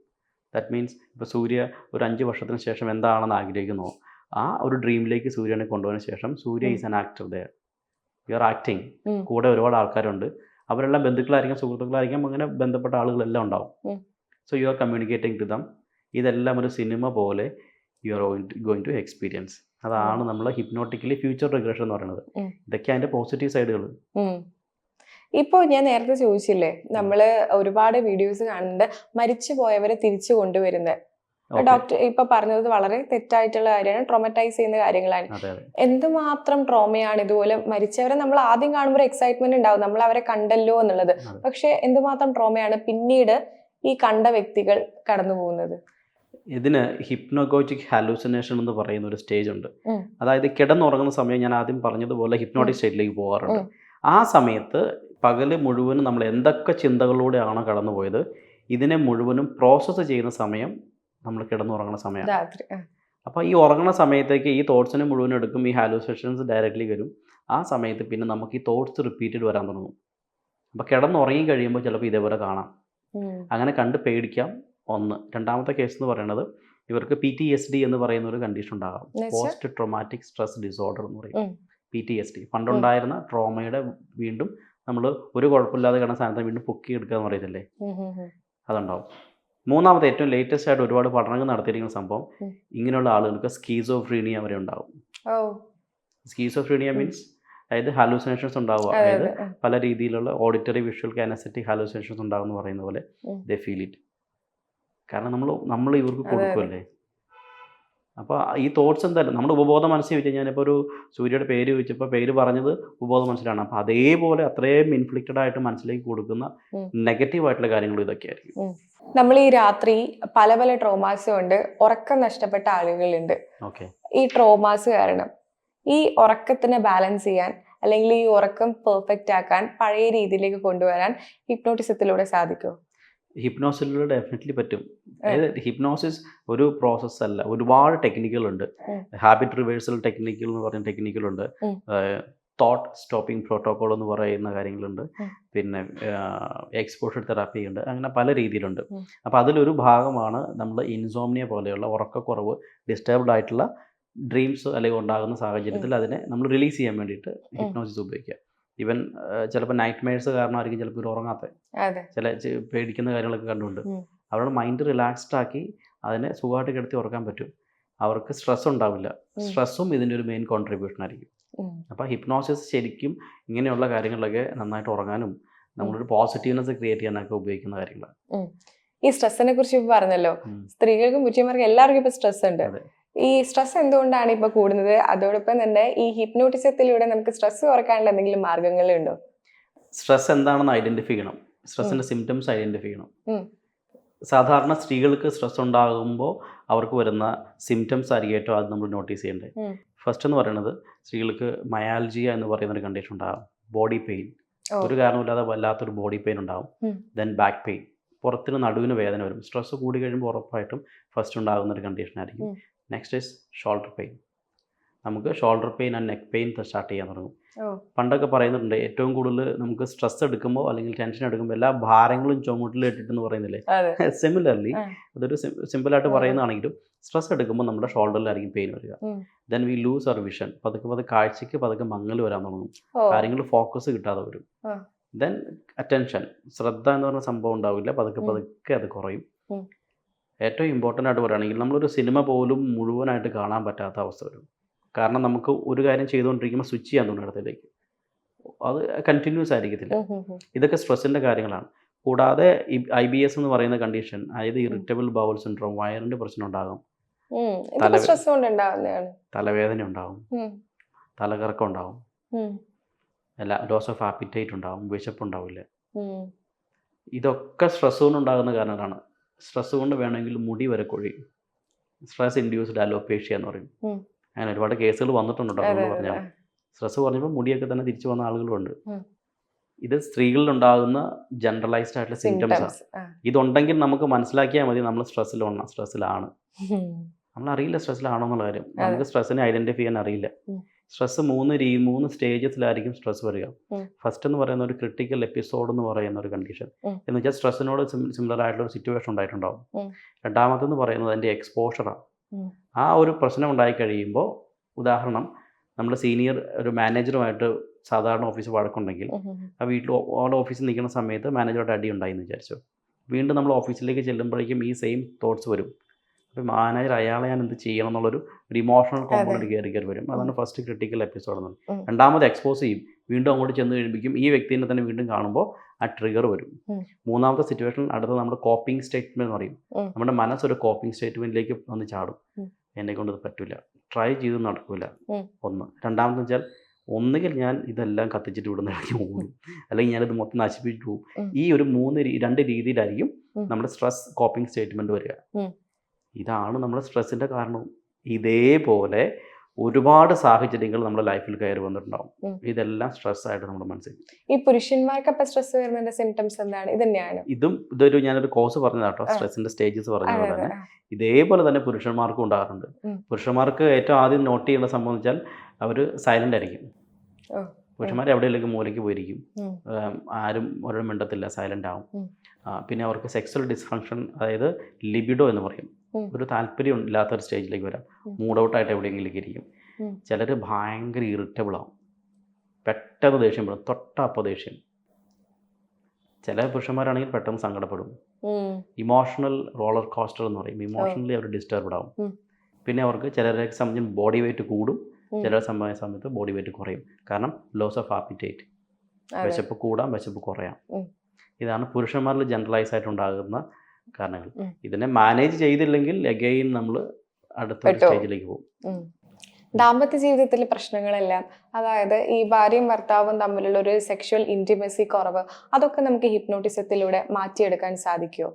S2: ദാറ്റ് മീൻസ് ഇപ്പോൾ സൂര്യ ഒരു 5 വർഷത്തിന് ശേഷം എന്താണെന്ന് ആഗ്രഹിക്കുന്നോ ആ ഒരു ഡ്രീമിലേക്ക് സൂര്യനെ കൊണ്ടുപോയതിന് ശേഷം Surya is an actor there. You are acting. കൂടെ ഒരുപാട് ആൾക്കാരുണ്ട്. അവരെല്ലാം ബന്ധുക്കളായിരിക്കാം, സുഹൃത്തുക്കളായിരിക്കാം, അങ്ങനെ ബന്ധപ്പെട്ട ആളുകളെല്ലാം ഉണ്ടാവും. So you are communicating to them. ഇതെല്ലാം ഒരു സിനിമ പോലെ you are going to experience. അതാണ് നമ്മൾ ഹിപ്നോട്ടിക്കലി ഫ്യൂച്ചർ റിഗ്രഷൻ എന്ന് പറയുന്നത്. ഇതൊക്കെ അതിൻ്റെ പോസിറ്റീവ് സൈഡുകൾ.
S1: ഇപ്പോൾ ഞാൻ നേരത്തെ ചോദിച്ചില്ലേ, നമ്മള് ഒരുപാട് വീഡിയോസ് കാണുന്നുണ്ട് മരിച്ചു പോയവരെ തിരിച്ചു കൊണ്ടുവരുന്നത്. ഡോക്ടർ ഇപ്പൊ പറഞ്ഞത് വളരെ തെറ്റായിട്ടുള്ള കാര്യമാണ്, ട്രോമറ്റൈസ് ചെയ്യുന്ന കാര്യങ്ങളാണ്. എന്തുമാത്രം ട്രോമയാണ് ഇതുപോലെ മരിച്ചവരെ നമ്മൾ ആദ്യം കാണുമ്പോൾ എക്സൈറ്റ്മെന്റ് ഉണ്ടാവും, നമ്മൾ അവരെ കണ്ടല്ലോ എന്നുള്ളത്. പക്ഷെ എന്തുമാത്രം ട്രോമയാണ് പിന്നീട് ഈ കണ്ട വ്യക്തികൾ കടന്നു പോകുന്നത്.
S2: ഇതിന് ഹിപ്നോഗോജിക് ഹാലൂസിനേഷൻ എന്ന് പറയുന്ന ഒരു സ്റ്റേജ് ഉണ്ട്. അതായത് കിടന്നുറങ്ങുന്ന സമയം ഞാൻ ആദ്യം പറഞ്ഞതുപോലെ ഹിപ്നോട്ടിക് സ്റ്റേറ്റിലേക്ക് പോകാറുണ്ട്. ആ സമയത്ത് പകല് മുഴുവനും നമ്മൾ എന്തൊക്കെ ചിന്തകളിലൂടെയാണോ കടന്നുപോയത് ഇതിനെ മുഴുവനും പ്രോസസ്സ് ചെയ്യുന്ന സമയം നമ്മൾ കിടന്നുറങ്ങുന്ന സമയം. അപ്പോൾ ഈ ഉറങ്ങുന്ന സമയത്തേക്ക് ഈ തോട്ട്സിനെ മുഴുവൻ എടുക്കും, ഈ ഹാലൂസിനേഷൻസ് ഡയറക്റ്റ്ലി വരും. ആ സമയത്ത് പിന്നെ നമുക്ക് ഈ തോട്ട്സ് റിപ്പീറ്റഡ് വരാൻ തുടങ്ങും. അപ്പോൾ കിടന്നുറങ്ങി കഴിയുമ്പോൾ ചിലപ്പോൾ ഇതേപോലെ കാണാം. അങ്ങനെ കണ്ട് പേടിക്കാം. ഒന്ന്. രണ്ടാമത്തെ കേസ് എന്ന് പറയുന്നത് ഇവർക്ക് PTSD എന്ന് പറയുന്ന ഒരു കണ്ടീഷൻ ഉണ്ടാകാം. പോസ്റ്റ് ട്രോമാറ്റിക് സ്ട്രെസ് ഡിസോർഡർ എന്ന് പറയും. PTSD പണ്ടുണ്ടായിരുന്ന ട്രോമയുടെ വീണ്ടും നമ്മൾ ഒരു കുഴപ്പമില്ലാതെ കിടന്ന സാധനത്തിന് വീണ്ടും പൊക്കി എടുക്കുക എന്ന് പറയത്തില്ലേ, അതുണ്ടാവും. മൂന്നാമത്തെ ഏറ്റവും ലേറ്റസ്റ്റ് ആയിട്ട് ഒരുപാട് പഠനങ്ങൾ നടത്തിയിരിക്കുന്ന സംഭവം ഇങ്ങനെയുള്ള ആളുകൾക്ക് സ്കീസോഫ്രീനിയ വരെ ഉണ്ടാവും. സ്കീസോഫ്രീനിയ മീൻസ് അതായത് ഹാലൂസിനേഷൻസ് ഉണ്ടാവുക, അതായത് പല രീതിയിലുള്ള ഓഡിറ്ററി വിഷ്വൽ കാനസറ്റിക് ഹാലൂസിനേഷൻസ് ഉണ്ടാകും എന്ന് പറയുന്ന പോലെ ദേ ഫീൽ ഇറ്റ്. കാരണം നമ്മൾ ഇവർക്ക് കൊടുക്കുമല്ലേ. അപ്പോൾ ഈ തോട്ട്സ് എന്തായാലും നമ്മുടെ ഉപബോധ മനസ്സിൽ വെച്ച് ഞാനിപ്പോൾ ഒരു സൂര്യയുടെ പേര് ചോദിച്ചപ്പോൾ പേര് പറഞ്ഞത് ഉപബോധ മനസ്സിലാണ്. അപ്പോൾ അതേപോലെ അത്രയും ഇൻഫ്ലിക്റ്റഡ് ആയിട്ട് മനസ്സിലേക്ക് കൊടുക്കുന്ന നെഗറ്റീവായിട്ടുള്ള കാര്യങ്ങൾ ഇതൊക്കെയായിരിക്കും.
S1: നമ്മൾ ഈ രാത്രി പല പല ട്രോമാസ് കൊണ്ട് ഉറക്കം നഷ്ടപ്പെട്ട ആളുകളുണ്ട്. ഈ ട്രോമാസ് കാരണം ഈ ഉറക്കത്തിനെ ബാലൻസ് ചെയ്യാൻ അല്ലെങ്കിൽ ഈ ഉറക്കം പെർഫെക്റ്റ് ആക്കാൻ പഴയ രീതിയിലേക്ക് കൊണ്ടുവരാൻ ഹിപ്നോട്ടിസത്തിലൂടെ സാധിക്കുമോ?
S2: ഹിപ്നോസിലൂടെ ഡെഫിനറ്റ്ലി പറ്റും. അതായത് ഹിപ്നോസിസ് ഒരു പ്രോസസ് അല്ല, ഒരുപാട് ടെക്നിക്കുകളുണ്ട്. ഹാബിറ്റ് റിവേഴ്സൽ ടെക്നിക്കുകൾ എന്ന് പറയുന്ന ടെക്നിക്കുകളുണ്ട്. തോട്ട് സ്റ്റോപ്പിംഗ് പ്രോട്ടോകോൾ എന്ന് പറയുന്ന കാര്യങ്ങളുണ്ട്. പിന്നെ എക്സ്പോഷർ തെറാപ്പി ഉണ്ട്. അങ്ങനെ പല രീതിയിലുണ്ട്. അപ്പോൾ അതിലൊരു ഭാഗമാണ് നമ്മൾ ഇൻസോംനിയ പോലെയുള്ള ഉറക്കക്കുറവ്, ഡിസ്റ്റർബ്ഡ് ആയിട്ടുള്ള ഡ്രീംസ് അല്ലെങ്കിൽ ഉണ്ടാകുന്ന സാഹചര്യത്തിൽ അതിനെ നമ്മൾ റിലീസ് ചെയ്യാൻ വേണ്ടിയിട്ട് ഹിപ്നോസിസ് ഉപയോഗിക്കുക. ഈവൻ ചിലപ്പോൾ നൈറ്റ് മെയർസ് കാരണമായിരിക്കും ചിലപ്പോൾ ഒരു ഉറങ്ങാത്ത ചില പേടിക്കുന്ന കാര്യങ്ങളൊക്കെ കണ്ടുകൊണ്ട് അവരുടെ മൈൻഡ് റിലാക്സ്ഡ് ആക്കി അതിനെ സുഖമായിട്ട് കിടത്തി ഉറക്കാൻ പറ്റും. അവർക്ക് സ്ട്രെസ് ഉണ്ടാവില്ല. സ്ട്രെസ്സും ഇതിൻ്റെ ഒരു മെയിൻ കോൺട്രിബ്യൂഷൻ ആയിരിക്കും. അപ്പോൾ ഹിപ്നോസിസ് ശരിക്കും ഇങ്ങനെയുള്ള കാര്യങ്ങളിലൊക്കെ നന്നായിട്ട് ഉറങ്ങാനും നമ്മളൊരു പോസിറ്റീവ്നെസ് ക്രിയേറ്റ് ചെയ്യാനൊക്കെ ഉപയോഗിക്കുന്ന കാര്യങ്ങളാണ്.
S1: ഈ സ്ട്രെസ്സിനെ കുറിച്ച് പറഞ്ഞല്ലോ, സ്ത്രീകൾക്കും പുരുഷന്മാർക്കും എല്ലാവർക്കും ഇപ്പോൾ സ്ട്രെസ് ഉണ്ട്. ഈ സ്ട്രെസ് എന്തുകൊണ്ടാണ് ഇപ്പൊ കൂടുന്നത്? അതോടൊപ്പം തന്നെ ഈ ഹിപ്നോട്ടിസത്തിലൂടെ നമുക്ക് സ്ട്രെസ് കുറയ്ക്കാനുള്ള എന്തെങ്കിലും മാർഗങ്ങളുണ്ടോ?
S2: സ്ട്രെസ് എന്താണെന്ന് ഐഡന്റിഫൈ ചെയ്യണം. സ്ട്രെസ്സിന്റെ സിംറ്റംസ് ഐഡന്റിഫൈ ചെയ്യണം. സാധാരണ സ്ത്രീകൾക്ക് സ്ട്രെസ് ഉണ്ടാകുമ്പോൾ അവർക്ക് വരുന്ന സിംറ്റംസ് ആയിരിക്കും ഏറ്റവും ആദ്യം നമ്മൾ നോട്ടീസ് ചെയ്യേണ്ടത്. ഫസ്റ്റ് എന്ന് പറയുന്നത് സ്ത്രീകൾക്ക് മയാൽജിയ എന്ന് പറയുന്ന ഒരു കണ്ടീഷൻ ഉണ്ടാകും. ബോഡി പെയിൻ, ഒരു കാരണമില്ലാതെ വല്ലാത്തൊരു ബോഡി പെയിൻ ഉണ്ടാകും. ദെൻ ബാക്ക് പെയിൻ, പുറത്തിന് നടുവിന് വേദന വരും. സ്ട്രെസ് കൂടി കഴിയുമ്പോൾ ഉറപ്പായിട്ടും ഫസ്റ്റ് ഉണ്ടാകുന്ന ഒരു കണ്ടീഷൻ ആയിരിക്കും. Next is shoulder pain. നമുക്ക് shoulder pain and neck pain start ചെയ്യാൻ തുടങ്ങും. പണ്ടൊക്കെ പറയുന്നുണ്ട് ഏറ്റവും കൂടുതൽ നമുക്ക് സ്ട്രെസ് എടുക്കുമ്പോൾ അല്ലെങ്കിൽ ടെൻഷൻ എടുക്കുമ്പോൾ എല്ലാ ഭാരങ്ങളും ചുമട്ടിൽ ഇട്ടിട്ടെന്ന് പറയുന്നില്ലേ. സിമിലർലി അതൊരു സിമ്പിളായിട്ട് പറയുന്നതാണെങ്കിലും സ്ട്രെസ് എടുക്കുമ്പോൾ നമ്മുടെ ഷോൾഡറിലായിരിക്കും പെയിൻ വരിക. Then we lose our vision. പതുക്കെ കാഴ്ചയ്ക്ക് പതുക്കെ മങ്ങൽ വരാൻ തുടങ്ങും. കാര്യങ്ങൾ ഫോക്കസ് കിട്ടാതെ വരും. ദെൻ അറ്റൻഷൻ, ശ്രദ്ധ എന്ന് പറഞ്ഞ സംഭവം ഉണ്ടാവില്ല. പതുക്കെ അത് കുറയും. ഏറ്റവും ഇമ്പോർട്ടൻ്റ് ആയിട്ട് പറയുകയാണെങ്കിൽ നമ്മളൊരു സിനിമ പോലും മുഴുവനായിട്ട് കാണാൻ പറ്റാത്ത അവസ്ഥ വരും. കാരണം നമുക്ക് ഒരു കാര്യം ചെയ്തുകൊണ്ടിരിക്കുമ്പോൾ സ്വിച്ച് ചെയ്യാൻ തോന്നുന്നു ഇടത്തിലേക്ക്. അത് കണ്ടിന്യൂസ് ആയിരിക്കത്തില്ല. ഇതൊക്കെ സ്ട്രെസ്സിൻ്റെ കാര്യങ്ങളാണ്. കൂടാതെ IBS എന്ന് പറയുന്ന കണ്ടീഷൻ, അതായത് ഇറിറ്റബിൾ ബൗൾ സിൻഡ്രോം, വയറിൻ്റെ പ്രശ്നം ഉണ്ടാകും, തലവേദന ഉണ്ടാകും, തലകറക്കം ഉണ്ടാകും, ലോസ് ഓഫ് ആപ്പിറ്റൈറ്റ് ഉണ്ടാകും, വിശപ്പ് ഉണ്ടാവില്ല. ഇതൊക്കെ സ്ട്രെസ് കൊണ്ടുണ്ടാകുന്ന കാരണങ്ങളാണ്. സ്ട്രെസ് കൊണ്ട് വേണമെങ്കിൽ മുടി വരെ കൊഴിയും. സ്ട്രെസ് ഇൻഡ്യൂസ്ഡ് അലോപേഷ്യ എന്ന് പറയും. അങ്ങനെ ഒരുപാട് കേസുകൾ വന്നിട്ടുണ്ട് ഡോക്ടറോട് പറഞ്ഞാൽ. സ്ട്രെസ് പറഞ്ഞപ്പോൾ മുടിയൊക്കെ തന്നെ തിരിച്ചു വന്ന ആളുകളുണ്ട്. ഇത് സ്ത്രീകളിലുണ്ടാകുന്ന ജനറലൈസ്ഡ് ആയിട്ടുള്ള സിംറ്റംസ് ആണ്. ഇതുണ്ടെങ്കിൽ നമുക്ക് മനസ്സിലാക്കിയാൽ മതി നമ്മൾ സ്ട്രെസ്സിലാണ്. നമ്മളറിയില്ല സ്ട്രെസ്സിലാണോ എന്നുള്ള കാര്യം. നമുക്ക് സ്ട്രെസ്സിനെ ഐഡന്റിഫൈ ചെയ്യാൻ അറിയില്ല. സ്ട്രെസ് മൂന്ന് സ്റ്റേജസിലായിരിക്കും സ്ട്രെസ് വരിക. ഫസ്റ്റ് എന്ന് പറയുന്ന ഒരു ക്രിട്ടിക്കൽ എപ്പിസോഡ് എന്ന് പറയുന്ന ഒരു കണ്ടീഷൻ എന്ന് വെച്ചാൽ സ്ട്രെസ്സിനോട് സിമിലർ ആയിട്ടുള്ള ഒരു സിറ്റുവേഷൻ ഉണ്ടായിട്ടുണ്ടാവും. രണ്ടാമത്തെന്ന് പറയുന്നത് അതിൻ്റെ എക്സ്പോഷറാണ്. ആ ഒരു പ്രശ്നം ഉണ്ടായി കഴിയുമ്പോൾ, ഉദാഹരണം നമ്മൾ സീനിയർ ഒരു മാനേജറുമായിട്ട് സാധാരണ ഓഫീസ് വഴക്കുണ്ടെങ്കിൽ ആ വീട്ടിൽ ഓഫീസിൽ നിൽക്കുന്ന സമയത്ത് മാനേജറുടെ അടി ഉണ്ടായി എന്ന് വിചാരിച്ചു. വീണ്ടും നമ്മൾ ഓഫീസിലേക്ക് ചെല്ലുമ്പോഴേക്കും ഈ സെയിം തോട്ട്സ് വരും. അപ്പോൾ മാനേജർ അയാളെ ഞാൻ എന്ത് ചെയ്യണം എന്നുള്ളൊരു ഇമോഷണൽ കോമ്പണൻറ്റ് കയറി വരും. അതാണ് ഫസ്റ്റ് ക്രിട്ടിക്കൽ എപ്പിസോഡ് എന്ന്. രണ്ടാമത് എക്സ്പോസ് ചെയ്യും. വീണ്ടും അങ്ങോട്ട് ചെന്ന് കഴിയുമ്പോഴേക്കും ഈ വ്യക്തിനെ തന്നെ വീണ്ടും കാണുമ്പോൾ ആ ട്രിഗർ വരും. മൂന്നാമത്തെ സിറ്റുവേഷൻ അടുത്ത നമ്മുടെ കോപ്പിംഗ് സ്റ്റേറ്റ്മെന്റ് എന്ന് പറയും. നമ്മുടെ മനസ്സൊരു കോപ്പിംഗ് സ്റ്റേറ്റ്മെന്റിലേക്ക് വന്ന് ചാടും. എന്നെ കൊണ്ട് ഇത് പറ്റില്ല, ട്രൈ ചെയ്ത് നടക്കില്ല. ഒന്ന്. രണ്ടാമതെന്ന് വെച്ചാൽ ഒന്നുകിൽ ഞാൻ ഇതെല്ലാം കത്തിച്ചിട്ട് ഇവിടെ നിന്ന് ഓടും, അല്ലെങ്കിൽ ഞാനിത് മൊത്തം നശിപ്പിച്ചിട്ട് പോകും. ഈ ഒരു രണ്ട് രീതിയിലായിരിക്കും നമ്മുടെ സ്ട്രെസ് കോപ്പിംഗ് സ്റ്റേറ്റ്മെന്റ് വരിക. ഇതാണ് നമ്മുടെ സ്ട്രെസ്സിൻ്റെ കാരണവും. ഇതേപോലെ ഒരുപാട് സാഹചര്യങ്ങൾ നമ്മുടെ ലൈഫിൽ കയറി വന്നിട്ടുണ്ടാവും. ഇതെല്ലാം സ്ട്രെസ്സായിട്ട് നമ്മുടെ മനസ്സിൽ.
S1: ഈ പുരുഷന്മാർക്ക് അപ്പോൾ സ്ട്രെസ് വരുന്നതിന്റെ സിംറ്റംസ് എന്താണ്? ഇതന്നെയാണ്.
S2: ഇതൊരു ഞാനൊരു കോഴ്സ് പറഞ്ഞതാട്ടോ, സ്ട്രെസ്സിന്റെ സ്റ്റേജസ് പറഞ്ഞതുപോലെ തന്നെ ഇതേപോലെ തന്നെ പുരുഷന്മാർക്കും ഉണ്ടാകാറുണ്ട്. പുരുഷന്മാർക്ക് ഏറ്റവും ആദ്യം നോട്ട് ചെയ്യേണ്ട സംഭവം വെച്ചാൽ അവർ സൈലന്റ് ആയിരിക്കും. പുരുഷന്മാർ എവിടെയെങ്കിലും മൂലയ്ക്ക് പോയിരിക്കും, ആരും ഒരാളും മിണ്ടത്തില്ല, സൈലന്റ് ആവും. പിന്നെ അവർക്ക് സെക്സ്വൽ ഡിസ്ഫങ്ഷൻ, അതായത് ലിബിഡോ എന്ന് പറയും, ഒരു താല്പര്യം ഇല്ലാത്തൊരു സ്റ്റേജിലേക്ക് വരാം. മൂഡ് ഔട്ടായിട്ട് എവിടെയെങ്കിലും ഇരിക്കും. ചിലർ ഭയങ്കര ഇറിറ്റബിൾ ആവും, പെട്ടെന്ന് ദേഷ്യം പെടും, തൊട്ടപ്പോൾ ദേഷ്യം. ചില പുരുഷന്മാരാണെങ്കിൽ പെട്ടെന്ന് സങ്കടപ്പെടും. ഇമോഷണൽ റോളർ കോസ്റ്റർ എന്ന് പറയും. ഇമോഷണലി അവർ ഡിസ്റ്റർബ്ഡ് ആവും. പിന്നെ അവർക്ക് ചിലരെ സംബന്ധിച്ച് ബോഡി വെയിറ്റ് കൂടും, ചില സമയത്ത് ബോഡി വെയിറ്റ് കുറയും. കാരണം ലോസ് ഓഫ് ആപ്പിറ്റൈറ്റ്, വിശപ്പ് കൂടാം, വിശപ്പ് കുറയാം. ഇതാണ് പുരുഷന്മാരിൽ ജനറലൈസ് ആയിട്ടുണ്ടാകുന്ന കാരണങ്ങൾ. ഇതിനെ മാനേജ് ചെയ്തില്ലെങ്കിൽ അഗെയിൻ നമ്മൾ അടുത്ത സ്റ്റേജിലേക്ക് പോകും.
S1: ദാമ്പത്യ ജീവിതത്തിലെ പ്രശ്നങ്ങളെല്ലാം, അതായത് ഈ ഭാര്യയും ഭർത്താവും തമ്മിലുള്ള ഒരു സെക്ഷൽ ഇന്റിമസി കുറവ്, അതൊക്കെ നമുക്ക് ഹിപ്നോട്ടിസത്തിലൂടെ മാറ്റിയെടുക്കാൻ സാധിക്കുമോ?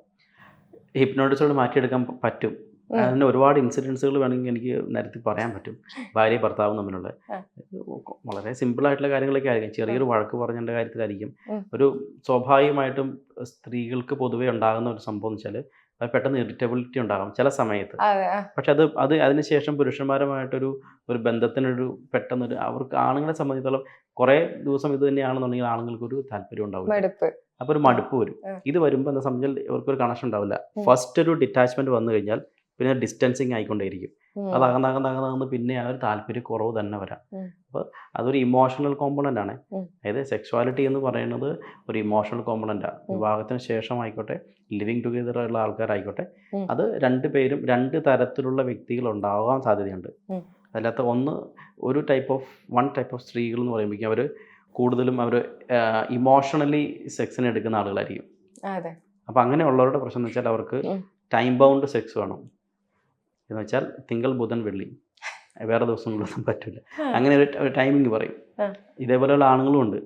S2: ഹിപ്നോട്ടിസോട് മാറ്റിയെടുക്കാൻ പറ്റും. അതിന് ഒരുപാട് ഇൻസിഡൻസുകൾ വേണമെങ്കിൽ എനിക്ക് നിരത്തി പറയാൻ പറ്റും. ഭാര്യ ഭർത്താവും തമ്മിലുള്ള വളരെ സിമ്പിളായിട്ടുള്ള കാര്യങ്ങളൊക്കെ ആയിരിക്കും. ചെറിയൊരു വഴക്ക് പറഞ്ഞതിൻ്റെ കാര്യത്തിലായിരിക്കും. ഒരു സ്വാഭാവികമായിട്ടും സ്ത്രീകൾക്ക് പൊതുവെ ഉണ്ടാകുന്ന ഒരു സംഭവം എന്ന് വെച്ചാൽ അത് പെട്ടെന്ന് ഇറിറ്റബിലിറ്റി ഉണ്ടാകും ചില സമയത്ത്. പക്ഷെ അത് അതിനുശേഷം പുരുഷന്മാരുമായിട്ടൊരു ബന്ധത്തിനൊരു പെട്ടെന്നൊരു, അവർക്ക് ആണുങ്ങളെ സംബന്ധിച്ചിടത്തോളം കുറേ ദിവസം ഇത് തന്നെയാണെന്നുണ്ടെങ്കിൽ ആണുങ്ങൾക്കൊരു താല്പര്യം ഉണ്ടാവില്ല, അപ്പോൾ ഒരു മടുപ്പ് വരും. ഇത് വരുമ്പോൾ എന്താ സംബന്ധിച്ചാൽ ഇവർക്കൊരു കണക്ഷൻ ഉണ്ടാവില്ല. ഫസ്റ്റ് ഒരു ഡിറ്റാച്ച്മെന്റ് വന്നു കഴിഞ്ഞാൽ പിന്നെ ഡിസ്റ്റൻസിങ് ആയിക്കൊണ്ടേയിരിക്കും. അത് അകന്നകന്ന് പിന്നെ ആ ഒരു താല്പര്യക്കുറവ് തന്നെ വരാം. അപ്പോൾ അതൊരു ഇമോഷണൽ കോമ്പണൻ്റ് ആണ്. അതായത് സെക്സ്വാലിറ്റി എന്ന് പറയുന്നത് ഒരു ഇമോഷണൽ കോമ്പണൻ്റാണ്. വിവാഹത്തിന് ശേഷം ആയിക്കോട്ടെ, ലിവിങ് ടുഗെദർ ഉള്ള ആൾക്കാരായിക്കോട്ടെ, അത് രണ്ടുപേരും രണ്ട് തരത്തിലുള്ള വ്യക്തികൾ ഉണ്ടാകാൻ സാധ്യതയുണ്ട്. അതിനകത്ത് ഒരു ടൈപ്പ് ഓഫ് സ്ത്രീകൾ എന്ന് പറയുമ്പോഴേക്കും അവർ കൂടുതലും അവർ ഇമോഷണലി സെക്സിന് എടുക്കുന്ന ആളുകളായിരിക്കും. അപ്പം അങ്ങനെയുള്ളവരുടെ പ്രശ്നം എന്ന് വെച്ചാൽ അവർക്ക് ടൈം ബൗണ്ട് സെക്സ് വേണം. എന്ന് വെച്ചാൽ തിങ്കൾ ബുധൻ വെള്ളി, വേറെ ദിവസങ്ങളൊന്നും പറ്റില്ല. അങ്ങനെ ഒരു ടൈമിങ് പറയും. ഇതേപോലെയുള്ള ആണുങ്ങളും ഉണ്ട്.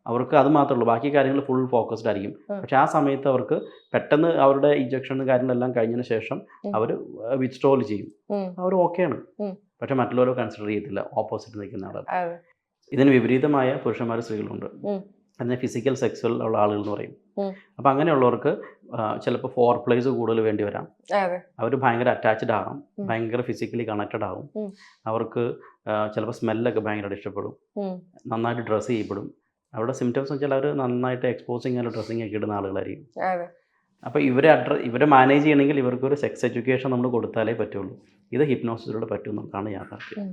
S2: അവർക്ക് അത് മാത്രമേ ഉള്ളൂ, ബാക്കി കാര്യങ്ങൾ ഫുൾ ഫോക്കസ്ഡ് ആയിരിക്കും. പക്ഷെ ആ സമയത്ത് അവർക്ക് പെട്ടെന്ന് അവരുടെ ഇഞ്ചക്ഷനും കാര്യങ്ങളെല്ലാം കഴിഞ്ഞതിന് ശേഷം അവർ വിത്ത്ഡ്രോൾ ചെയ്യും. അവർ ഓക്കെയാണ്. പക്ഷെ മറ്റുള്ളവരെ കൺസിഡർ ചെയ്യത്തില്ല, ഓപ്പോസിറ്റ് നിൽക്കുന്ന ആളുകൾ. ഇതിന് വിപരീതമായ പുരുഷന്മാർ സ്ത്രീകളുണ്ട്. അതിനെ ഫിസിക്കൽ സെക്സ്വൽ ഉള്ള ആളുകൾ എന്ന് പറയും. അപ്പം അങ്ങനെയുള്ളവർക്ക് ചിലപ്പോൾ ഫോർ പ്ലേസ് കൂടുതൽ വേണ്ടി വരാം. അവർ ഭയങ്കര അറ്റാച്ച്ഡ് ആകും, ഭയങ്കര ഫിസിക്കലി കണക്റ്റഡ് ആകും. അവർക്ക് ചിലപ്പോൾ സ്മെല്ലൊക്കെ ഭയങ്കരമായിട്ട് ഇഷ്ടപ്പെടും, നന്നായിട്ട് ഡ്രസ്സ് ചെയ്യപ്പെടും. അവരുടെ സിംറ്റംസ് എന്ന് വെച്ചാൽ അവർ നന്നായിട്ട് എക്സ്പോസിങ് ആയിട്ട് ഡ്രസ്സിങ് ഒക്കെ ഇടുന്ന ആളുകളായിരിക്കും. അപ്പോൾ ഇവരെ മാനേജ് ചെയ്യണമെങ്കിൽ ഇവർക്കൊരു സെക്സ് എഡ്യൂക്കേഷൻ നമ്മൾ കൊടുത്താലേ പറ്റുള്ളൂ. ഇത് ഹിപ്നോസിസിലൂടെ പറ്റുമെന്നുള്ളതാണ് യാഥാർത്ഥ്യം.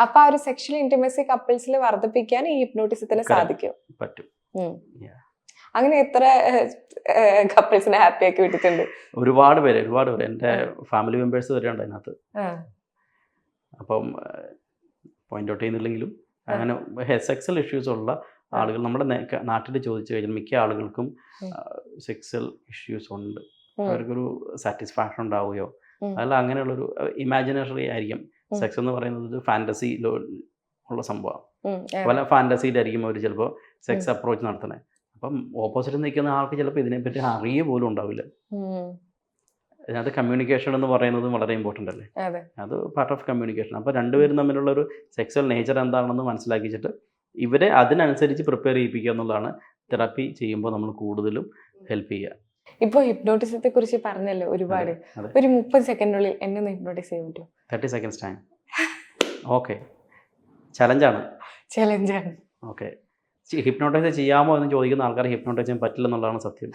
S1: അപ്പൊ ആ ഒരു സെക്ഷൽ ഇന്റിമസി കപ്പിൾസിൽ വർദ്ധിപ്പിക്കാൻ ഈ ഹിപ്നോട്ടിസത്തിന് സാധിക്കും,
S2: പറ്റും.
S1: അങ്ങനെ എത്ര കപ്പിൾസിനെ ഹാപ്പി ആക്കി വിട്ടിട്ടുണ്ട്?
S2: ഒരുപാട് പേര് എൻ്റെ ഫാമിലി മെമ്പേഴ്സ് വരെ ഉണ്ട് അതിനകത്ത്. അപ്പം പോയിന്റ് ഔട്ട് ചെയ്യുന്നില്ലെങ്കിലും അങ്ങനെ സെക്സൽ ഇഷ്യൂസ് ഉള്ള ആളുകൾ നമ്മുടെ നാട്ടിൽ ചോദിച്ചു കഴിഞ്ഞാൽ മിക്ക ആളുകൾക്കും സെക്സൽ ഇഷ്യൂസ് ഉണ്ട്. അവർക്കൊരു സാറ്റിസ്ഫാക്ഷൻ ഉണ്ടാവുകയോ അതല്ല, അങ്ങനെയുള്ളൊരു ഇമാജിനറി ആയിരിക്കും. സെക്സ് എന്ന് പറയുന്നത് ഫാൻറ്റസി ഉള്ള സംഭവമാണ്. പല ഫാൻറ്റസിയിലായിരിക്കും അവർ ചിലപ്പോൾ സെക്സ് അപ്രോച്ച് നടത്തണേ. അപ്പം ഓപ്പോസിറ്റ് നിൽക്കുന്ന ആൾക്ക് ചിലപ്പോൾ ഇതിനെപ്പറ്റി അറിയ പോലും ഉണ്ടാവില്ല. അതിനകത്ത് കമ്മ്യൂണിക്കേഷൻ എന്ന് പറയുന്നത് വളരെ ഇമ്പോർട്ടൻ്റ് അല്ലേ,
S1: അതെ
S2: അത് പാർട്ട് ഓഫ് കമ്മ്യൂണിക്കേഷൻ. അപ്പോൾ രണ്ടുപേരും തമ്മിലുള്ള ഒരു സെക്സ്വൽ നേച്ചർ എന്താണെന്ന് മനസ്സിലാക്കിച്ചിട്ട് ഇവരെ അതിനനുസരിച്ച് പ്രിപ്പയർ ചെയ്യിപ്പിക്കുക എന്നുള്ളതാണ് തെറാപ്പി ചെയ്യുമ്പോൾ നമ്മൾ കൂടുതലും ഹെൽപ്പ് ചെയ്യുക.
S1: ഇപ്പൊ ഹിപ്നോട്ടിസത്തെ കുറിച്ച് പറഞ്ഞല്ലോ ഒരുപാട്.
S2: അതെ.
S1: ഒരു 30 സെക്കൻഡിനുള്ളിൽ എന്നെ ഒന്ന് ഹിപ്നോട്ടിസ് ചെയ്യാൻ പറ്റുമോ?
S2: 30 seconds ടൈം. ഓക്കെ, ചലഞ്ചാണ്.
S1: ചലഞ്ചാണ്.
S2: ഓക്കെ, ഹിപ്നോട്ടൈസ് ചെയ്യാമോ എന്ന് ചോദിക്കുന്ന ആൾക്കാർ ഹിപ്നോട്ടൈസ് ചെയ്യാൻ പറ്റില്ല എന്നുള്ളതാണ് സത്യം.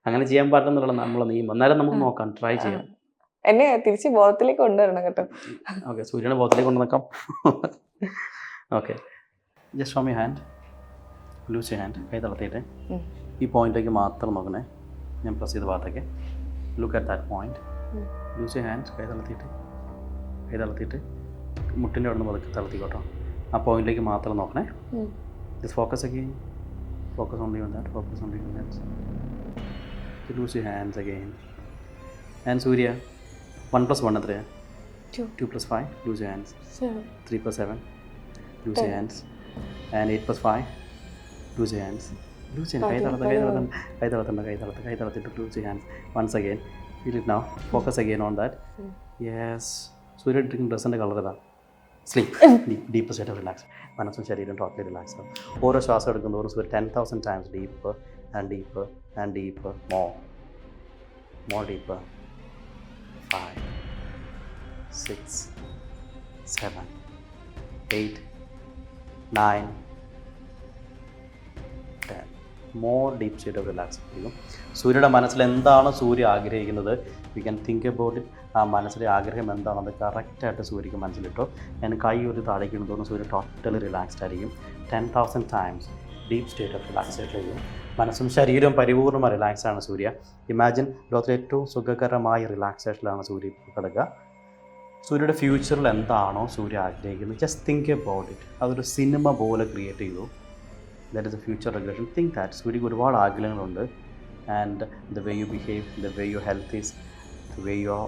S2: അങ്ങനെ ചെയ്യാൻ പാടില്ലെന്നുള്ള നമ്മളെ നിയമം. എന്നാലും നമുക്ക് നോക്കാം, ട്രൈ ചെയ്യാം.
S1: എന്നെ തിരിച്ച് ബോധത്തിലേക്ക് കൊണ്ടുവരണം കേട്ടോ.
S2: ഓക്കെ, സൂര്യനെ ബോധത്തിലേക്ക് കൊണ്ടു നിൽക്കാം. Okay, just from your hand, loose your hand. കൈ തളർത്തിയിട്ട് ഈ പോയിന്റിലേക്ക് മാത്രം നോക്കണേ. ഞാൻ പ്രസ് ചെയ്ത ഭാഗത്തേക്ക് look at that point. Loose your hand. കൈ തളർത്തിയിട്ട് മുട്ടിൻ്റെ അവിടെ നിന്ന് പതുക്കെ തളർത്തിക്കോട്ടോ. ആ പോയിന്റിലേക്ക് മാത്രം നോക്കണേ. Just focus again. Focus only on that. Focus only on that. Loose your hands again. And Surya, 1 + 1 എത്രയാണ്?
S1: 2.
S2: 2 + 5. Loose your hands.
S1: 7.
S2: 3 + 7. Lose your hands. And 8 + 5. Lose your hands. Lose your hands. കൈ തളർത്തിട്ട് lose your hands. Once again. Feel it now. Focus again on that. Yes. സൂര്യ ഇട്ടിരിക്കുന്ന ഡ്രസ്സിൻ്റെ colour ഏതാ? Sleep. Deep state of relax. മനസ്സും ശരീരം totally relax ആവും. ഓരോ ശ്വാസം എടുക്കുന്നതോറും സൂര്യ 10,000 times deeper and deeper and deeper. More deeper. 5, 6, 7, 8, 9, 10. More deep state of relax ആയിരിക്കും. സൂര്യയുടെ മനസ്സിൽ എന്താണ് സൂര്യ ആഗ്രഹിക്കുന്നത്, we can think about it. ആ മനസ്സിലെ ആഗ്രഹം എന്താണത് കറക്റ്റായിട്ട് സൂര്യക്ക് മനസ്സിലിട്ടോ. ഞാൻ കൈ ഒരു താഴേക്ക് ഇടുന്നതോറും സൂര്യ ടോട്ടലി റിലാക്സ്ഡ് ആയിരിക്കും. 10,000 times ഡീപ്പ് സ്റ്റേറ്റ് ഓഫ് റിലാക്സേഷനിലായിരിക്കും. മനസ്സും ശരീരവും പരിപൂർണ്ണമായി റിലാക്സ് ആണ് സൂര്യ. ഇമാജിൻ ലോകത്തിലെ ഏറ്റവും സുഖകരമായ റിലാക്സേഷനിലാണ് സൂര്യ കിടക്കുക. സൂര്യയുടെ ഫ്യൂച്ചറിൽ എന്താണോ സൂര്യ ആഗ്രഹിക്കുന്നത്, ജസ്റ്റ് തിങ്ക് അബൌട്ട് ഇറ്റ്. അതൊരു സിനിമ പോലെ ക്രിയേറ്റ് ചെയ്തു. That is a future regulation. Think that. സൂര്യക്ക് ഒരുപാട് ആഗ്രഹങ്ങളുണ്ട്. And the way you behave, the way you health is, the way your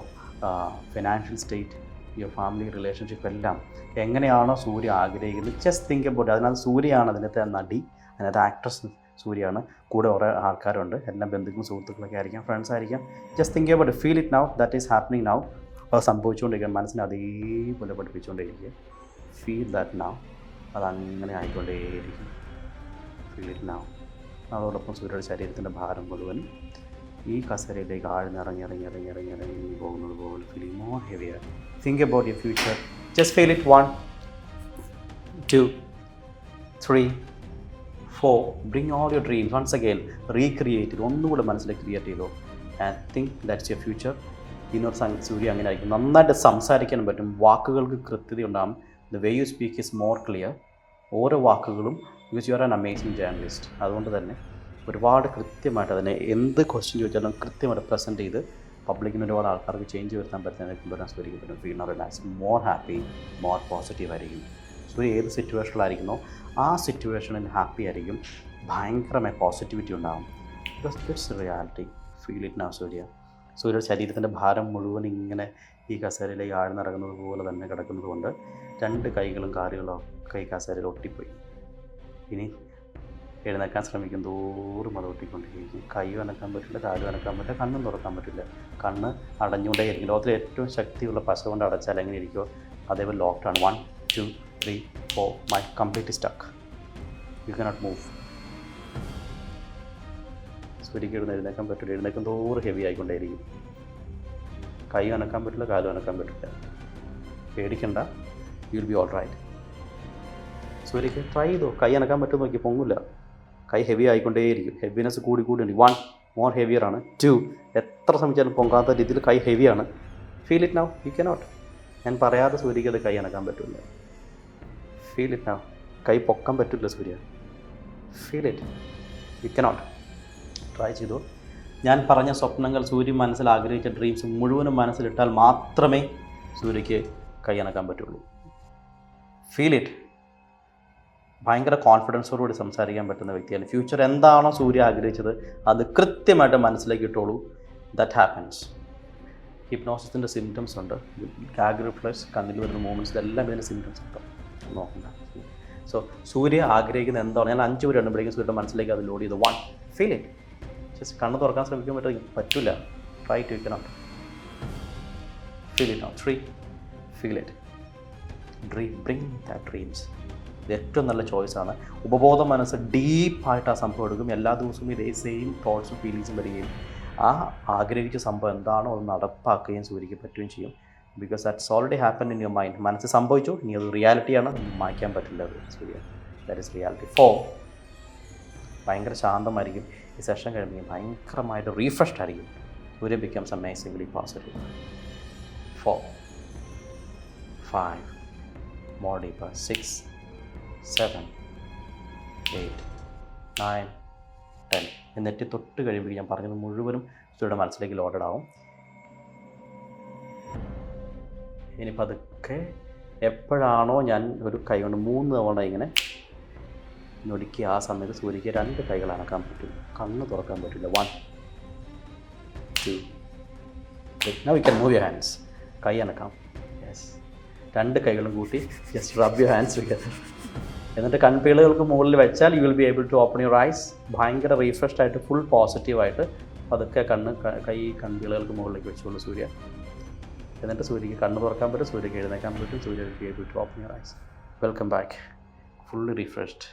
S2: financial state, your family relationship എല്ലാം എങ്ങനെയാണോ സൂര്യ ആഗ്രഹിക്കുന്നത്, ജസ്റ്റ് തിങ്ക് അബൌട്ട്. അതിനകത്ത് സൂര്യയാണ് അതിനകത്തെ നടി, അതിനകത്ത് ആക്ട്രസ് സൂര്യയാണ്. കൂടെ കുറേ ആൾക്കാരുണ്ട്, എല്ലാം ബന്ധുക്കളും സുഹൃത്തുക്കളൊക്കെ ആയിരിക്കാം, ഫ്രണ്ട്സ് ആയിരിക്കാം. Just think about. Feel it now. That is happening now. അത് സംഭവിച്ചുകൊണ്ടിരിക്കുക. മനസ്സിനെ അതേപോലെ പഠിപ്പിച്ചുകൊണ്ടേയിരിക്കുക. Feel that now. അതങ്ങനെ ആയിക്കൊണ്ടേയിരിക്കും. Feel it now. അതോടൊപ്പം സൂര്യയുടെ ശരീരത്തിൻ്റെ ഭാരം മുഴുവൻ ഈ കസേരയിലേക്ക് ആഴ്ന്നിറങ്ങി പോകുന്നത് പോലെ feel more heavier. Think about your future. Just feel it. 1, 2, 3, 4. Bring all your dreams once again. Recreate ചെയ്ത് ഒന്നുകൂടെ മനസ്സിലേക്ക് ക്രിയേറ്റ് ചെയ്തോ. And think that's your future. ഇന്നൊരു സൂര്യ അങ്ങനെ ആയിരിക്കും. നന്നായിട്ട് സംസാരിക്കാനും പറ്റും. വാക്കുകൾക്ക് കൃത്യത ഉണ്ടാകും. The way you speak is more clear. ഓരോ വാക്കുകളും, because you are an amazing journalist. അതുകൊണ്ട് തന്നെ ഒരുപാട് കൃത്യമായിട്ട് അതിനെ എന്ത് ക്വസ്റ്റ്യൻ ചോദിച്ചാലും കൃത്യമായിട്ട് പ്രസൻറ്റ് ചെയ്ത് പബ്ലിക്കിന് ഒരുപാട് ആൾക്കാർക്ക് ചേഞ്ച് വരുത്താൻ പറ്റുന്നതിനെ കൊണ്ടുവരാൻ സൂര്യക്ക് പറ്റും. Feel not relax, more happy, more positive ആയിരിക്കും. സൂര്യ ഏത് സിറ്റുവേഷനിലായിരിക്കുന്നോ ആ സിറ്റുവേഷനിൽ ഹാപ്പി ആയിരിക്കും. ഭയങ്കരമായ പോസിറ്റിവിറ്റി ഉണ്ടാകും. Because it's reality. Feel it now Surya. സൂര്യയുടെ ശരീരത്തിൻ്റെ ഭാരം മുഴുവൻ ഇങ്ങനെ ഈ കസേരയിലേക്ക് ആഴ്ന്നിറങ്ങുന്നത് പോലെ തന്നെ കിടക്കുന്നത് കൊണ്ട് 2 കൈകളും കാലുകളും ഒക്കെ ഈ കസേരയിൽ ഒട്ടിപ്പോയി. ഇനി എഴുന്നേക്കാൻ ശ്രമിക്കും തോറും അത് ഒട്ടിക്കൊണ്ടിരിക്കും. കൈ അനക്കാൻ പറ്റില്ല, കാലും അനക്കാൻ പറ്റില്ല, കണ്ണും തുറക്കാൻ പറ്റില്ല. കണ്ണ് അടഞ്ഞുകൊണ്ടേയിരിക്കും. ലോകത്തിലെ ഏറ്റവും ശക്തിയുള്ള പശ കൊണ്ട് അടച്ചാൽ എങ്ങനെ ഇരിക്കുമോ അതേപോലെ lockdown. 1, 2, 3, 4. My completely stuck. You cannot move. സൂര്യക്ക് എഴുന്നേക്കാൻ പറ്റില്ല. എഴുന്നേക്കും തോറും ഹെവി ആയിക്കൊണ്ടേയിരിക്കും. കൈ അനക്കാൻ പറ്റില്ല, കാലും അനക്കാൻ പറ്റില്ല. പേടിക്കണ്ട, you will be all right. സൂര്യക്ക് ട്രൈ ചെയ്തോ. കൈ അനക്കാൻ പറ്റുമെന്ന് നോക്കി, പൊങ്ങില്ല. കൈ ഹെവി ആയിക്കൊണ്ടേയിരിക്കും. ഹെവിനെസ് കൂടി ഉണ്ട്. 1, മോർ ഹെവിയർ ആണ്. 2, എത്ര ശ്രമിച്ചാലും പൊങ്ങാത്ത രീതിയിൽ കൈ ഹെവിയാണ്. Feel it now. You cannot. ഞാൻ പറയാതെ സൂര്യക്ക് അത് കൈ അനക്കാൻ പറ്റില്ല. Feel it now. കൈ പൊക്കാൻ പറ്റില്ല Surya. Feel it. You cannot. Try ചെയ്തു. ഞാൻ പറഞ്ഞ സ്വപ്നങ്ങൾ, സൂര്യ മനസ്സിൽ ആഗ്രഹിച്ച ഡ്രീംസ് മുഴുവനും മനസ്സിലിട്ടാൽ മാത്രമേ സൂര്യക്ക് കൈ അനക്കാൻ പറ്റുള്ളൂ. Feel it. ഭയങ്കര കോൺഫിഡൻസോടുകൂടി സംസാരിക്കാൻ പറ്റുന്ന വ്യക്തിയാണ്. ഫ്യൂച്ചർ എന്താണോ സൂര്യ ആഗ്രഹിച്ചത് അത് കൃത്യമായിട്ട് മനസ്സിലേക്ക് ഇട്ടോളൂ. That happens. ഹിപ്നോസിസിൻ്റെ സിംറ്റംസ് ഉണ്ട്. ഗാഗ് റിഫ്ലെക്സ്, കണ്ണിൽ വരുന്ന മൂവ്മെൻറ്റ്സ്, ഇതെല്ലാം ഇതിൻ്റെ സിംറ്റംസ് ഉണ്ട്. നോക്കണ്ട. സോ സൂര്യ ആഗ്രഹിക്കുന്ന എന്താണ്, ഞാൻ 5 പേര് എണ്ണുമ്പോഴേക്കും സൂര്യയുടെ മനസ്സിലേക്ക് അത് ലോഡ് ചെയ്ത് 1, ഫീൽ ഇറ്റ്. ജസ്റ്റ് കണ്ണ് തുറക്കാൻ ശ്രമിക്കാൻ പറ്റില്ല. Try to, you cannot. Feel it now. 3. Feel it. Dream. Bring that dreams. ഇത് ഏറ്റവും നല്ല ചോയ്സാണ്. ഉപബോധ മനസ്സ് ഡീപ്പായിട്ട് ആ സംഭവം എടുക്കും. എല്ലാ ദിവസവും ഇതേ സെയിം തോട്ട്സും ഫീലിങ്സും വരികയും ആ ആഗ്രഹിച്ച സംഭവം എന്താണോ അത് നടപ്പാക്കുകയും സൂര്യക്ക് പറ്റുകയും ചെയ്യും. Because that's already happen in your mind. മനസ്സ് സംഭവിച്ചു, ഇനി അത് റിയാലിറ്റിയാണ്, മായ്ക്കാൻ പറ്റില്ല അത് സൂര്യ. That is reality. 4. ഭയങ്കര ശാന്തമായിരിക്കും. ഈ സെഷൻ കഴിയുമ്പോൾ ഭയങ്കരമായിട്ട് റീഫ്രഷ്ഡ് ആയിരിക്കും. സൂര്യ becomes amazingly positive. 4, 5, more deeper. 6, 7, 8, 9, 10. എന്നിട്ട് തൊട്ട് കഴിയുമ്പോൾ ഞാൻ പറഞ്ഞത് മുഴുവനും സൂര്യയുടെ മനസ്സിലേക്ക് ലോഡഡ് ആവും. ഇനി പതുക്കെ എപ്പോഴാണോ ഞാൻ ഒരു കൈ കൊണ്ട് 3 തവണ ഇങ്ങനെ ഞൊടുക്കി ആ സമയത്ത് സൂര്യക്ക് 2 കൈകൾ അനക്കാൻ പറ്റും, കണ്ണ് തുറക്കാൻ പറ്റില്ല. 1, 2, 3. Now you can move your hands. കൈ അനക്കാം. യെസ്. 2 കൈകളും കൂട്ടി just rub your hands together. എന്നിട്ട് കൺപീളുകൾക്ക് മുകളിൽ വെച്ചാൽ you will be able to open your eyes. ഭയങ്കര റീഫ്രഷ്ഡ് ആയിട്ട് ഫുൾ പോസിറ്റീവായിട്ട് പതുക്കെ കൈ കൺപീളുകൾക്ക് മുകളിലേക്ക് വെച്ചുകൊണ്ട് സൂര്യ. എന്നിട്ട് സൂര്യക്ക് കണ്ണ് തുറക്കാൻ പറ്റും, സൂര്യക്ക് എഴുന്നേക്കാൻ പറ്റും, Surya will be able to open your eyes. Welcome back. Fully refreshed.